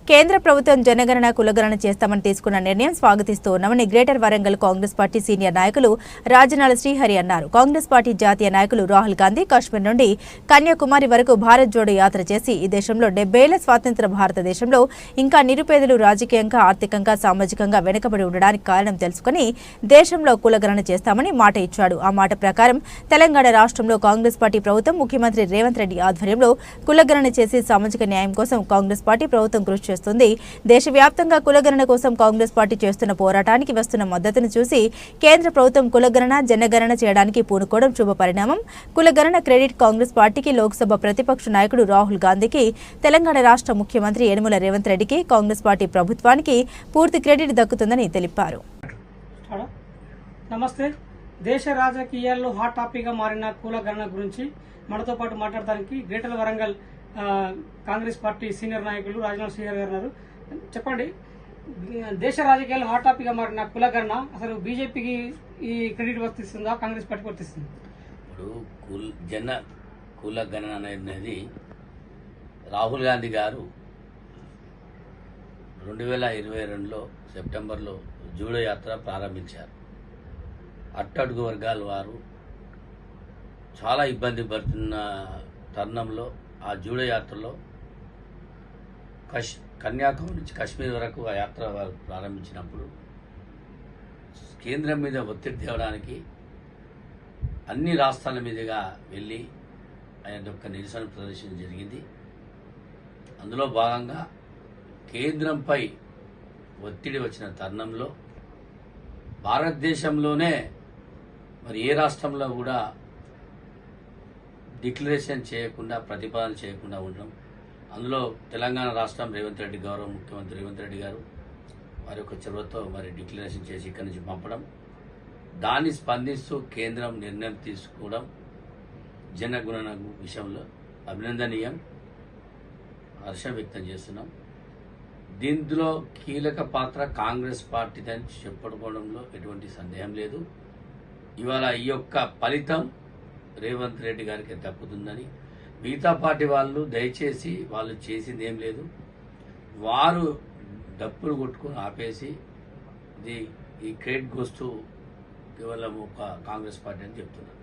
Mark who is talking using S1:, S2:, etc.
S1: కేంద్ర ప్రభుత్వం జనగణన కులగణన చేస్తామని తీసుకున్న నిర్ణయం స్వాగతిస్తూ ఉన్నామని greater Warangal Congress party senior నాయకులు రాజనాల శ్రీహరి అన్నారు. కాంగ్రెస్ పార్టీ జాతీయ నాయకులు రాహుల్ గాంధీ కాశ్మీర్ నుండి కన్యాకుమారి వరకు భారత్ జోడో యాత్ర చేసి ఈ దేశంలో 70 ఏళ్ల స్వాతంత్ర భారతదేశంలో ఇంకా నిరుపేదలు రాజకీయంగా, ఆర్థికంగా, సామాజికంగా వెనుకబడి ఉండడానికి కారణం తెలుసుకుని దేశంలో కులగణన చేస్తామని మాట ఇచ్చాడు. ఆ మాట ప్రకారం తెలంగాణ రాష్ట్రంలో కాంగ్రెస్ పార్టీ ప్రభుత్వం ముఖ్యమంత్రి రేవంత్ రెడ్డి ఆధ్వర్యంలో కులగణన చేసి సామాజిక న్యాయం కోసం కాంగ్రెస్ పార్టీ ప్రభుత్వం కృషి చేస్తుంది. దేశవ్యాప్తంగా కులగణన కోసం కాంగ్రెస్ పార్టీ చేస్తున్న పోరాటానికి వస్తున్న మద్దతును చూసి కేంద్ర ప్రభుత్వం కులగణన, జనగణన చేయడానికి పూనుకోవడం శుభ పరిణామం. కులగణన క్రెడిట్ కాంగ్రెస్ పార్టీకి, లోక్సభ ప్రతిపక్ష నాయకుడు రాహుల్ గాంధీకి, తెలంగాణ రాష్ట్ర ముఖ్యమంత్రి యనమల రేవంత్ రెడ్డికి, కాంగ్రెస్ పార్టీ ప్రభుత్వానికి పూర్తి క్రెడిట్ దక్కుతుందని తెలిపారు.
S2: నమస్తే. దేశ రాజకీయాల్లో హాట్ టాపిక్ గా మారిన కులగణన గురించి మనతో పాటు మాట్లాడడానికి greater Warangal Congress party senior నాయకులు రాజనాల శ్రీహరి గారు ఉన్నారు. చెప్పండి, దేశ రాజకీయాల్లో హాట్ టాపిక్ గా మారిన కులగణన అసలు బీజేపీకి ఈ క్రెడిట్ వర్తిస్తుందా, కాంగ్రెస్ పార్టీకి వర్తిస్తుంది?
S3: ఇప్పుడు కులగణన అనేది రాహుల్ గాంధీ గారు 2022లో సెప్టెంబర్లో జూడో యాత్ర ప్రారంభించారు. అట్టడుగు వర్గాల వారు చాలా ఇబ్బంది పడుతున్న తరుణంలో ఆ జూడో యాత్రలో కన్యాకుమారి నుంచి కాశ్మీర్ వరకు ఆ యాత్ర వారు ప్రారంభించినప్పుడు కేంద్రం మీద ఒత్తిడి తేవడానికి అన్ని రాష్ట్రాల మీదుగా వెళ్ళి ఆయన యొక్క నిరసన ప్రదర్శన జరిగింది. అందులో భాగంగా కేంద్రంపై ఒత్తిడి వచ్చిన తరుణంలో భారతదేశంలోనే మరి ఏ రాష్ట్రంలో కూడా డిక్లరేషన్ చేయకుండా, ప్రతిపాదన చేయకుండా ఉండడం, అందులో తెలంగాణ రాష్ట్రం రేవంత్ రెడ్డి, గౌరవ ముఖ్యమంత్రి రేవంత్ రెడ్డి గారు వారి యొక్క చొరవతో మరి డిక్లరేషన్ చేసి ఇక్కడి నుంచి పంపడం, దాన్ని స్పందిస్తూ కేంద్రం నిర్ణయం తీసుకోవడం జనగణన విషయంలో అభినందనీయం, హర్షం వ్యక్తం చేస్తున్నాం. దీంట్లో కీలక పాత్ర కాంగ్రెస్ పార్టీదని చెప్పుకోవడంలో ఎటువంటి సందేహం లేదు. ఇవాళ ఈ యొక్క ఫలితం రేవంత్ రెడ్డి గారికి దక్కుతుందని, మిగతా పార్టీ వాళ్ళు దయచేసి వాళ్ళు చేసింది ఏం లేదు, వారు డప్పులు కొట్టుకుని ఆపేసి ఈ క్రెడిట్ గోస్ టు కేవలం ఒక కాంగ్రెస్ పార్టీ అని చెప్తున్నారు.